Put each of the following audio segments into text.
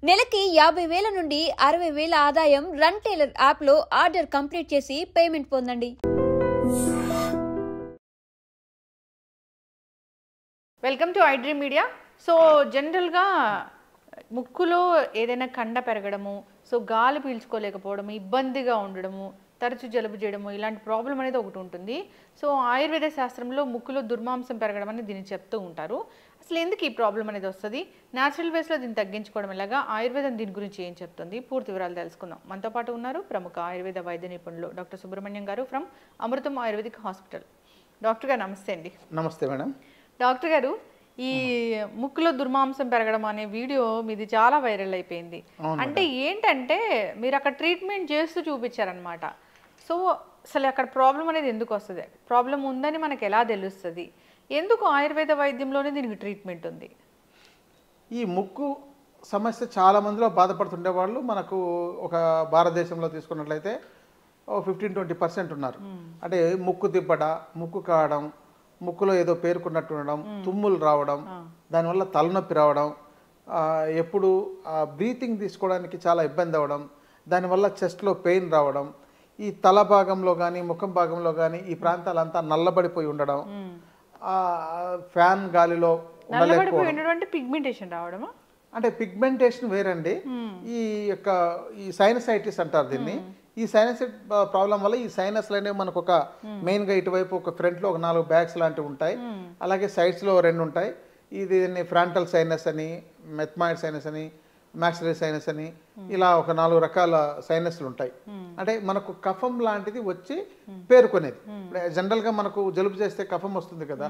నెలకి 50,000 నుండి 60,000 ఆదాయం రన్ టైలర్ యాప్లో ఆర్డర్ కంప్లీట్ చేసి పేమెంట్ పొందండి. Welcome to iDream media. So జనరల్గా ముక్కులో ఏదైనా కండ పెరగడము, సో గాలి పీల్చుకోలేకపోవడము, ఇబ్బందిగా ఉండడము, తరచు జలుబు చేయడము, ఇలాంటి ప్రాబ్లం అనేది ఒకటి ఉంటుంది. సో ఆయుర్వేద శాస్త్రంలో ముక్కులో దుర్మాంసం పెరగడం అనేది దీన్ని చెప్తూ ఉంటారు. అసలు ఎందుకు ఈ ప్రాబ్లం అనేది వస్తుంది, న్యాచురల్ వేస్లో దీన్ని తగ్గించుకోవడం ఎలాగా, ఆయుర్వేదం దీని గురించి ఏం చెప్తుంది, పూర్తి వివరాలు తెలుసుకుందాం. మనతో పాటు ఉన్నారు ప్రముఖ ఆయుర్వేద వైద్య నిపుణులు డాక్టర్ సుబ్రహ్మణ్యం గారు from Amrutham ayurvedic hospital. Doctor గారు నమస్తే అండి. నమస్తే మేడం. డాక్టర్ గారు, ఈ ముక్కులో దుర్మాంసం పెరగడం అనే వీడియో మీది చాలా వైరల్ అయిపోయింది. అంటే ఏంటంటే మీరు అక్కడ ట్రీట్మెంట్ చేస్తూ చూపించారనమాట. సో అసలు అక్కడ ప్రాబ్లం అనేది ఎందుకు వస్తుంది, ప్రాబ్లం ఉందని మనకు ఎలా తెలుస్తుంది, ఎందుకు ఆయుర్వేద వైద్యంలోనే దీనికి ట్రీట్మెంట్ ఉంది? ఈ ముక్కు సమస్య చాలా మందిలో బాధపడుతుండే వాళ్ళు మనకు ఒక భారతదేశంలో తీసుకున్నట్లయితే 15-20% ఉన్నారు. అంటే ముక్కు తిప్పడ, ముక్కు కావడం, ముక్కులో ఏదో పేరుకున్నట్టు ఉండడం, తుమ్ములు రావడం, దానివల్ల తలనొప్పి రావడం, ఎప్పుడు బ్రీతింగ్ తీసుకోవడానికి చాలా ఇబ్బంది అవ్వడం, దానివల్ల చెస్ట్లో పెయిన్ రావడం, ఈ తల భాగంలో కానీ ముఖం భాగంలో కానీ ఈ ప్రాంతాలంతా నల్లబడిపోయి ఉండడం, ఫ్యాన్ గాలిలో పిగ్మెంటేషన్ రావడమా? అంటే పిగ్మెంటేషన్ వేరండి. ఈ యొక్క ఈ సైనసైటిస్ అంటారు దీన్ని. ఈ సైనసైట్ ప్రాబ్లం వల్ల ఈ సైనస్లు అనేవి మనకు ఒక మెయిన్గా ఇటువైపు ఒక ఫ్రంట్లో ఒక 4 బ్యాగ్స్ లాంటివి ఉంటాయి, అలాగే సైడ్స్లో 2 ఉంటాయి. ఇది ఫ్రాంటల్ సైనస్ అని, మెథ్మాయిడ్ సైనస్ అని, మ్యాక్సిలరీ సైనస్ అని, ఇలా ఒక 4 రకాల సైనస్లు ఉంటాయి. అంటే మనకు కఫం లాంటిది వచ్చి పేరుకునేది. జనరల్గా మనకు జలుబు చేస్తే కఫం వస్తుంది కదా,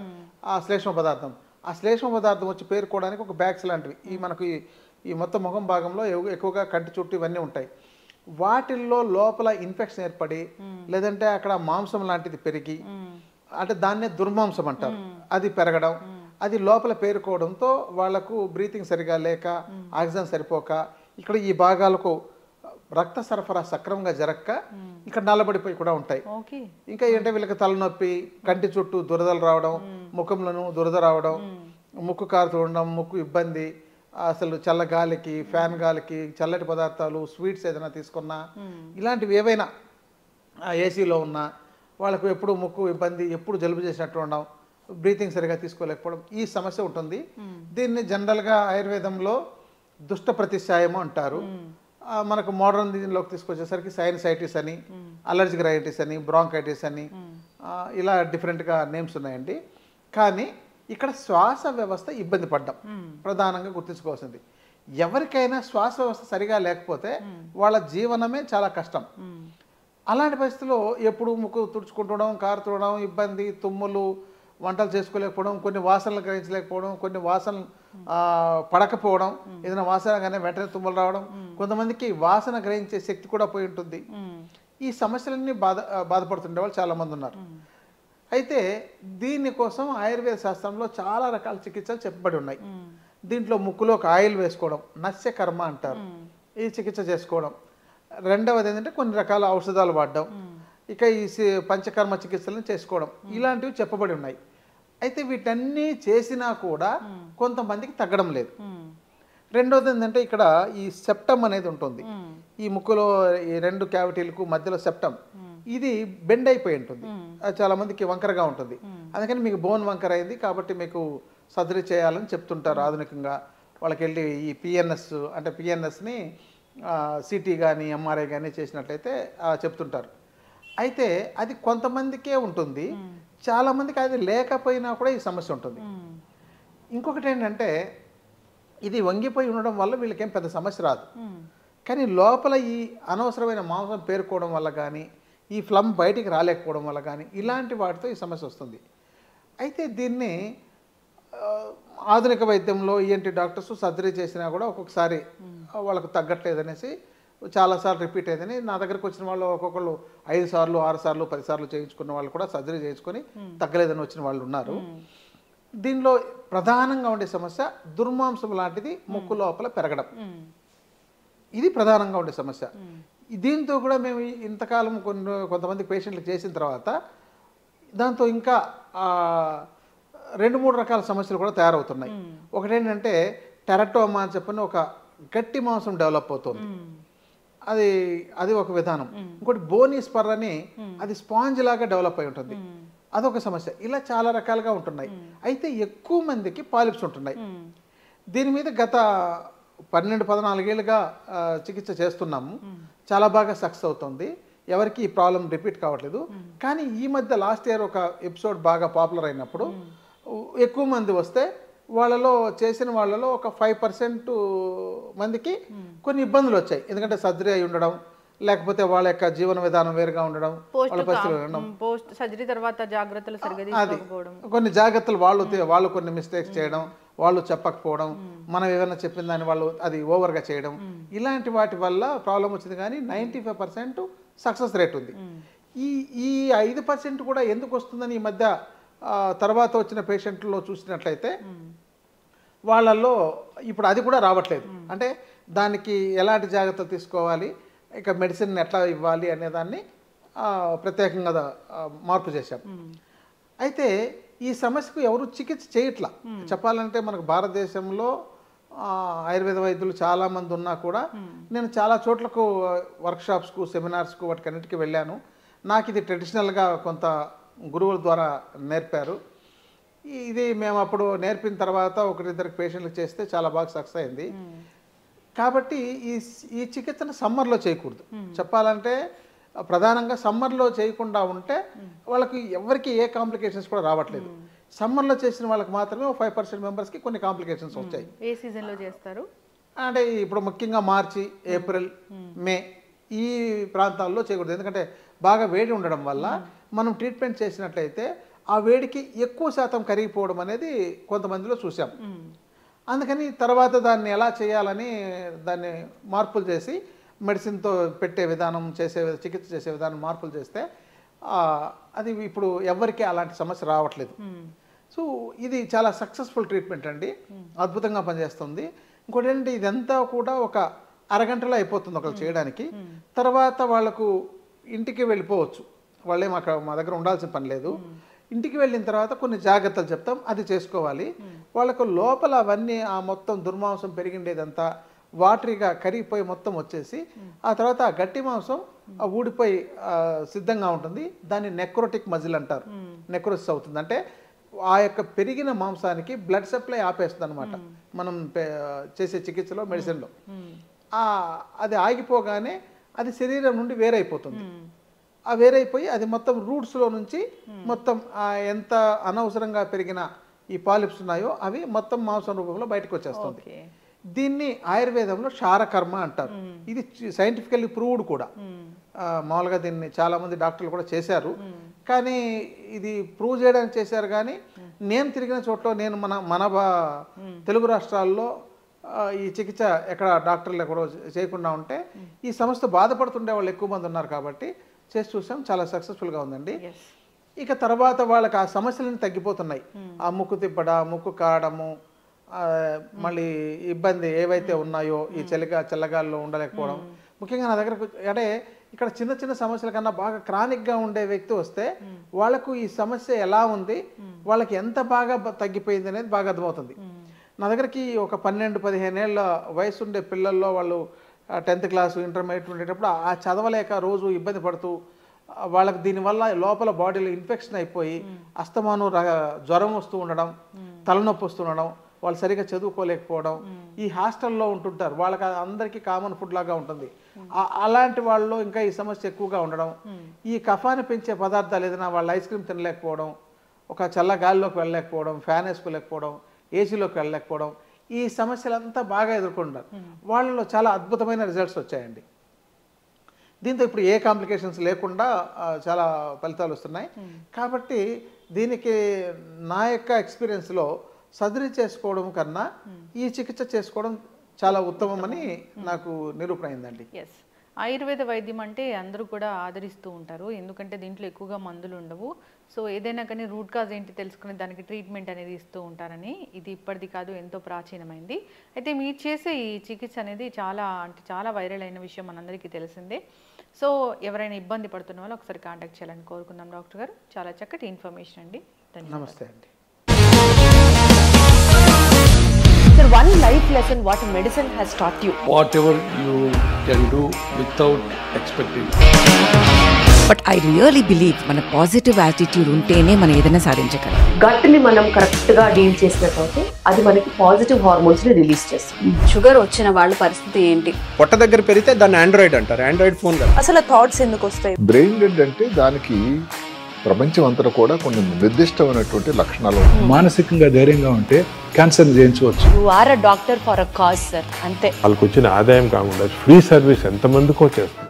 ఆ శ్లేష్మ పదార్థం, ఆ శ్లేష్మ పదార్థం వచ్చి పేరుకోవడానికి ఒక బ్యాగ్స్ లాంటివి ఈ మనకు ఈ మొత్తం ముఖం భాగంలో ఎక్కువగా కంటి చుట్టూ ఇవన్నీ ఉంటాయి. వాటిల్లో లోపల ఇన్ఫెక్షన్ ఏర్పడి లేదంటే అక్కడ మాంసం లాంటిది పెరిగి, అంటే దాన్నే దుర్మాంసం అంటారు, అది పెరగడం, అది లోపల పేరుకోవడంతో వాళ్లకు బ్రీతింగ్ సరిగా లేక, ఆక్సిజన్ సరిపోక, ఇక్కడ ఈ భాగాలకు రక్త సరఫరా సక్రమంగా జరగక ఇక్కడ నల్లబడిపోయి కూడా ఉంటాయి. ఇంకా ఏంటంటే వీళ్ళకి తలనొప్పి, కంటి చుట్టూ దురదలు రావడం, ముఖంలోనూ దురద రావడం, ముక్కు కారుతూ ఉండడం, ముక్కు ఇబ్బంది, అసలు చల్ల గాలికి, ఫ్యాన్ గాలికి, చల్లటి పదార్థాలు, స్వీట్స్ ఏదైనా తీసుకున్నా, ఇలాంటివి ఏవైనా ఏసీలో ఉన్నా వాళ్ళకు ఎప్పుడు ముక్కు ఇబ్బంది, ఎప్పుడు జలుబు చేసినట్టు ఉండడం, బ్రీతింగ్ సరిగా తీసుకోలేకపోవడం, ఈ సమస్య ఉంటుంది. దీన్ని జనరల్గా ఆయుర్వేదంలో దుష్ట ప్రతిశాయము అంటారు. మనకు మోడర్న్ దీనిలోకి తీసుకొచ్చేసరికి సైనసైటిస్ అని, అలర్జిక్ రైటిస్ అని, బ్రాంకైటిస్ అని, ఇలా డిఫరెంట్గా నేమ్స్ ఉన్నాయండి. కానీ ఇక్కడ శ్వాస వ్యవస్థ ఇబ్బంది పడ్డం ప్రధానంగా గుర్తుంచుకోవాల్సింది. ఎవరికైనా శ్వాస వ్యవస్థ సరిగా లేకపోతే వాళ్ళ జీవనమే చాలా కష్టం. అలాంటి పరిస్థితుల్లో ఎప్పుడు ముక్కు తుడుచుకుంటడం, కారుతుండడం, ఇబ్బంది, తుమ్ములు, వంటలు చేసుకోలేకపోవడం, కొన్ని వాసనలు గ్రహించలేకపోవడం, కొన్ని వాసనలు పడకపోవడం, ఏదైనా వాసన కానీ వెంటనే తుమ్ములు రావడం, కొంతమందికి వాసన గ్రహించే శక్తి కూడా పోయి ఉంటుంది. ఈ సమస్యలన్నీ బాధపడుతుండే వాళ్ళు చాలామంది ఉన్నారు. అయితే దీనికోసం ఆయుర్వేద శాస్త్రంలో చాలా రకాల చికిత్సలు చెప్పబడి ఉన్నాయి. దీంట్లో ముక్కులో ఒక ఆయిల్ వేసుకోవడం, నస్యకర్మ అంటారు, ఈ చికిత్స చేసుకోవడం. రెండవది ఏంటంటే కొన్ని రకాల ఔషధాలు వాడడం, ఇక ఈ పంచకర్మ చికిత్సలను చేసుకోవడం, ఇలాంటివి చెప్పబడి ఉన్నాయి. అయితే వీటన్నీ చేసినా కూడా కొంతమందికి తగ్గడం లేదు. రెండవది ఏంటంటే ఇక్కడ ఈ సెప్టమ్ అనేది ఉంటుంది, ఈ ముక్కులో ఈ 2 క్యావిటీలకు మధ్యలో సెప్టమ్, ఇది బెండ్ అయిపోయి ఉంటుంది, అది చాలా మందికి వంకరగా ఉంటుంది. అందుకని మీకు బోన్ వంకర అయింది కాబట్టి మీకు సర్జరీ చేయాలని చెప్తుంటారు. ఆధునికంగా వాళ్ళకి వెళ్ళి ఈ పిఎన్ఎస్ అంటే పిఎన్ఎస్ని సిటీ కానీ ఎంఆర్ఐ కానీ చేసినట్లయితే చెప్తుంటారు. అయితే అది కొంతమందికే ఉంటుంది, చాలామందికి అది లేకపోయినా కూడా ఈ సమస్య ఉంటుంది. ఇంకొకటి ఏంటంటే ఇది వంగిపోయి ఉండడం వల్ల వీళ్ళకేం పెద్ద సమస్య రాదు, కానీ లోపల ఈ అనవసరమైన మాంసం పేరుకోవడం వల్ల కానీ, ఈ ఫ్లమ్ బయటికి రాలేకపోవడం వల్ల కానీ, ఇలాంటి వాటితో ఈ సమస్య వస్తుంది. అయితే దీన్ని ఆధునిక వైద్యంలో ఈఎన్టీ డాక్టర్స్ సర్జరీ చేసినా కూడా ఒక్కొక్కసారి వాళ్ళకు తగ్గట్లేదనేసి చాలాసార్లు రిపీట్ అయ్యిందని నా దగ్గరకు వచ్చిన వాళ్ళు ఒక్కొక్కళ్ళు 5 సార్లు 6 సార్లు 10 సార్లు చేయించుకున్న వాళ్ళు కూడా సర్జరీ చేయించుకొని తగ్గలేదని వచ్చిన వాళ్ళు ఉన్నారు. దీనిలో ప్రధానంగా ఉండే సమస్య దుర్మాంసం లాంటిది ముక్కు లోపల పెరగడం, ఇది ప్రధానంగా ఉండే సమస్య. దీంతో కూడా మేము ఇంతకాలం కొంతమంది పేషెంట్లకు చేసిన తర్వాత దాంతో ఇంకా 2-3 రకాల సమస్యలు కూడా తయారవుతున్నాయి. ఒకటేంటంటే టెరటోమా అని చెప్పిన ఒక గట్టి మాంసం డెవలప్ అవుతుంది. అది అది ఒక విధానం. ఇంకోటి బోనీ స్పర్ అని అది స్పాంజ్ లాగా డెవలప్ అయి ఉంటుంది, అదొక సమస్య. ఇలా చాలా రకాలుగా ఉంటున్నాయి. అయితే ఎక్కువ మందికి పాలిప్స్ ఉంటున్నాయి. దీని మీద గత 12-14 ఏళ్ళుగా చికిత్స చేస్తున్నాము. చాలా బాగా సక్సెస్ అవుతుంది, ఎవరికి ఈ ప్రాబ్లం రిపీట్ కావట్లేదు. కానీ ఈ మధ్య లాస్ట్ ఇయర్ ఒక ఎపిసోడ్ బాగా పాపులర్ అయినప్పుడు ఎక్కువ మంది వస్తే వాళ్ళలో చేసిన వాళ్ళలో ఒక 5% మందికి కొన్ని ఇబ్బందులు వచ్చాయి. ఎందుకంటే సర్జరీ అయి ఉండడం, లేకపోతే వాళ్ళ యొక్క జీవన విధానం వేరుగా ఉండడం, వాళ్ళ పరిస్థితులు ఉండడం, పోస్ట్ సర్జరీ తర్వాత జాగ్రత్తలు సరిగ్గా తీసుకోకపోవడం, కొన్ని జాగ్రత్తలు వాళ్ళు కొన్ని మిస్టేక్స్ చేయడం, వాళ్ళు చెప్పకపోవడం, మనం ఏమైనా చెప్పిన దాన్ని వాళ్ళు అది ఓవర్గా చేయడం, ఇలాంటి వాటి వల్ల ప్రాబ్లం వచ్చింది. కానీ 95% సక్సెస్ రేట్ ఉంది. ఈ 5% కూడా ఎందుకు వస్తుందని ఈ మధ్య తర్వాత వచ్చిన పేషెంట్లో చూసినట్లయితే వాళ్ళల్లో ఇప్పుడు అది కూడా రావట్లేదు. అంటే దానికి ఎలాంటి జాగ్రత్తలు తీసుకోవాలి, ఇక మెడిసిన్ ఎట్లా ఇవ్వాలి అనే దాన్ని ప్రత్యేకంగా మార్పు చేశాం. అయితే ఈ సమస్యకు ఎవరు చికిత్స చేయట్లా. చెప్పాలంటే మనకు భారతదేశంలో ఆయుర్వేద వైద్యులు చాలామంది ఉన్నా కూడా నేను చాలా చోట్లకు వర్క్షాప్స్కు, సెమినార్స్కు, వాటికన్నిటికీ వెళ్ళాను. నాకు ఇది ట్రెడిషనల్గా కొంత గురువుల ద్వారా నేర్పారు. ఇది మేము అప్పుడు నేర్పిన తర్వాత 1-2 పేషెంట్లకు చేస్తే చాలా బాగా సక్సెస్ అయింది. కాబట్టి ఈ చికిత్సను సమ్మర్లో చేయకూడదు. చెప్పాలంటే ప్రధానంగా సమ్మర్లో చేయకుండా ఉంటే వాళ్ళకి ఎవరికి ఏ కాంప్లికేషన్స్ కూడా రావట్లేదు. సమ్మర్లో చేసిన వాళ్ళకి మాత్రమే 5% మెంబర్స్కి కొన్ని కాంప్లికేషన్స్ వచ్చాయి. ఏ సీజన్లో చేస్తారు అంటే ఇప్పుడు ముఖ్యంగా మార్చి, ఏప్రిల్, మే ఈ ప్రాంతాల్లో చేయకూడదు. ఎందుకంటే బాగా వేడి ఉండడం వల్ల మనం ట్రీట్మెంట్ చేసినట్లయితే ఆ వేడికి ఎక్కువ శాతం కరిగిపోవడం అనేది కొంతమందిలో చూసాం. అందుకని తర్వాత దాన్ని ఎలా చేయాలని దాన్ని మార్పులు చేసి మెడిసిన్తో పెట్టే విధానం, చికిత్స చేసే విధానం మార్పులు చేస్తే అది ఇప్పుడు ఎవరికి అలాంటి సమస్య రావట్లేదు. సో ఇది చాలా సక్సెస్ఫుల్ ట్రీట్మెంట్ అండి, అద్భుతంగా పనిచేస్తుంది. ఇంకోటి ఏంటంటే ఇదంతా కూడా ఒక అరగంటలో అయిపోతుంది ఒకళ్ళు చేయడానికి. తర్వాత వాళ్ళకు ఇంటికి వెళ్ళిపోవచ్చు, వాళ్ళేం అక్కడ మా దగ్గర ఉండాల్సిన పని లేదు. ఇంటికి వెళ్ళిన తర్వాత కొన్ని జాగ్రత్తలు చెప్తాం, అది చేసుకోవాలి. వాళ్ళకు లోపల అవన్నీ ఆ మొత్తం దుర్మాంసం పెరిగిండేదంతా వాటరీగా కరిగిపోయి మొత్తం వచ్చేసి ఆ తర్వాత ఆ గట్టి మాంసం ఊడిపోయి సిద్ధంగా ఉంటుంది. దాన్ని నెక్రోటిక్ మజిల్ అంటారు. నెక్రోసిస్ అవుతుంది అంటే ఆ యొక్క పెరిగిన మాంసానికి బ్లడ్ సప్లై ఆపేస్తుంది అనమాట. మనం చేసే చికిత్సలో, మెడిసిన్లో అది ఆగిపోగానే అది శరీరం నుండి వేరైపోతుంది. ఆ వేరైపోయి అది మొత్తం రూట్స్లో నుంచి మొత్తం ఎంత అనవసరంగా పెరిగిన ఈ పాలిప్స్ ఉన్నాయో అవి మొత్తం మాంసం రూపంలో బయటకు వచ్చేస్తుంది. దీన్ని ఆయుర్వేదంలో క్షారకర్మ అంటారు. ఇది సైంటిఫికల్లీ ప్రూవ్డ్ కూడా. మామూలుగా దీన్ని చాలామంది డాక్టర్లు కూడా చేశారు. కానీ ఇది ప్రూవ్ చేయడానికి చేశారు. కానీ నేను తిరిగిన చోట్ల, నేను మన తెలుగు రాష్ట్రాల్లో ఈ చికిత్స ఎక్కడ డాక్టర్లు ఎక్కడో చేయకుండా ఉంటే ఈ సమస్య బాధపడుతుండే వాళ్ళు ఎక్కువ మంది ఉన్నారు. కాబట్టి చేసి చూసాం, చాలా సక్సెస్ఫుల్గా ఉందండి. ఇక తర్వాత వాళ్ళకి ఆ సమస్యలన్నీ తగ్గిపోతున్నాయి. ఆ ముక్కు తిప్పడ, ముక్కు కాడము, మళ్ళీ ఇబ్బంది ఏవైతే ఉన్నాయో ఈ చల్లగాల్లో ఉండలేకపోవడం, ముఖ్యంగా నా దగ్గర అంటే ఇక్కడ చిన్న చిన్న సమస్యల కన్నా బాగా క్రానిక్గా ఉండే వ్యక్తి వస్తే వాళ్ళకు ఈ సమస్య ఎలా ఉంది, వాళ్ళకి ఎంత బాగా తగ్గిపోయింది అనేది బాగా అర్థమవుతుంది. నా దగ్గరికి ఒక 12-15 ఏళ్ళ వయసు ఉండే పిల్లల్లో వాళ్ళు 10th క్లాసు, ఇంటర్మీడియట్ ఉండేటప్పుడు ఆ చదవలేక రోజు ఇబ్బంది పడుతూ వాళ్ళకి దీనివల్ల లోపల బాడీలో ఇన్ఫెక్షన్ అయిపోయి అస్తమానం జ్వరం వస్తూ ఉండడం, తలనొప్పి వస్తూ ఉండడం, వాళ్ళు సరిగా చదువుకోలేకపోవడం, ఈ హాస్టల్లో ఉంటుంటారు, వాళ్ళకి అందరికీ కామన్ ఫుడ్ లాగా ఉంటుంది. అలాంటి వాళ్ళు ఇంకా ఈ సమస్య ఎక్కువగా ఉండడం, ఈ కఫాన్ని పెంచే పదార్థాలు ఏదైనా వాళ్ళు ఐస్ క్రీమ్ తినలేకపోవడం, ఒక చల్ల గాలిలోకి వెళ్ళలేకపోవడం, ఫ్యాన్ వేసుకోలేకపోవడం, ఏసీలోకి వెళ్ళలేకపోవడం, ఈ సమస్యలంతా బాగా ఎదుర్కొంటారు. వాళ్ళలో చాలా అద్భుతమైన రిజల్ట్స్ వచ్చాయండి. దీంతో ఇప్పుడు ఏ కాంప్లికేషన్స్ లేకుండా చాలా ఫలితాలు వస్తున్నాయి. కాబట్టి దీనికి నా యొక్క ఎక్స్పీరియన్స్లో సర్జరీ చేసుకోవడం కన్నా ఈ చికిత్స చేసుకోవడం చాలా ఉత్తమమని నాకు నిరూపణ అయిందండి. ఎస్, ఆయుర్వేద వైద్యం అంటే అందరూ కూడా ఆదరిస్తూ ఉంటారు, ఎందుకంటే దీంట్లో ఎక్కువగా మందులు ఉండవు. సో ఏదైనా కానీ రూట్ కాజ్ ఏంటి తెలుసుకుని దానికి ట్రీట్మెంట్ అనేది ఇస్తూ ఉంటారని. ఇది ఇప్పటిది కాదు, ఎంతో ప్రాచీనమైంది. అయితే మీరు చేసే ఈ చికిత్స అనేది చాలా వైరల్ అయిన విషయం మనందరికీ తెలిసిందే. సో ఎవరైనా ఇబ్బంది పడుతున్న వాళ్ళు ఒకసారి కాంటాక్ట్ చేయాలని కోరుకుందాం. డాక్టర్ గారు, చాలా చక్కటి ఇన్ఫర్మేషన్ అండి. నమస్తే అండి. one life lesson what medicine has taught you. Whatever you can do without expecting. But I really believe మన పాజిటివ్ యాటిట్యూడ్ ఉంటేనే మనం ఏదైనా సాధించగలం. గట్ని మనం కరెక్ట్గా డీల్ చేసినట్లయితే అది మనకి పాజిటివ్ హార్మోన్స్ని రిలీజ్ చేస్తుంది. షుగర్ వచ్చిన వాళ్ళ పరిస్థితి ఏంటి? పొట్ట దగ్గర పెరిగితే దాన్ని ఆండ్రాయిడ్ అంటారు, ఆండ్రాయిడ్ ఫోన్ కదా. అసలు థాట్స్ ఎందుకు వస్తాయి? బ్రెయిన్ డెడ్ అంటే దానికి ప్రపంచం అంతా కూడా కొన్ని నిర్దిష్టమైనటువంటి లక్షణాలు. మానసికంగా ధైర్యంగా ఉంటే క్యాన్సర్ జయించవచ్చు. You are a doctor for a cause sir, అంతే. వాళ్ళకు వచ్చిన ఆదాయం కాకుండా ఫ్రీ సర్వీస్ ఎంతమందికో చేస్తారు.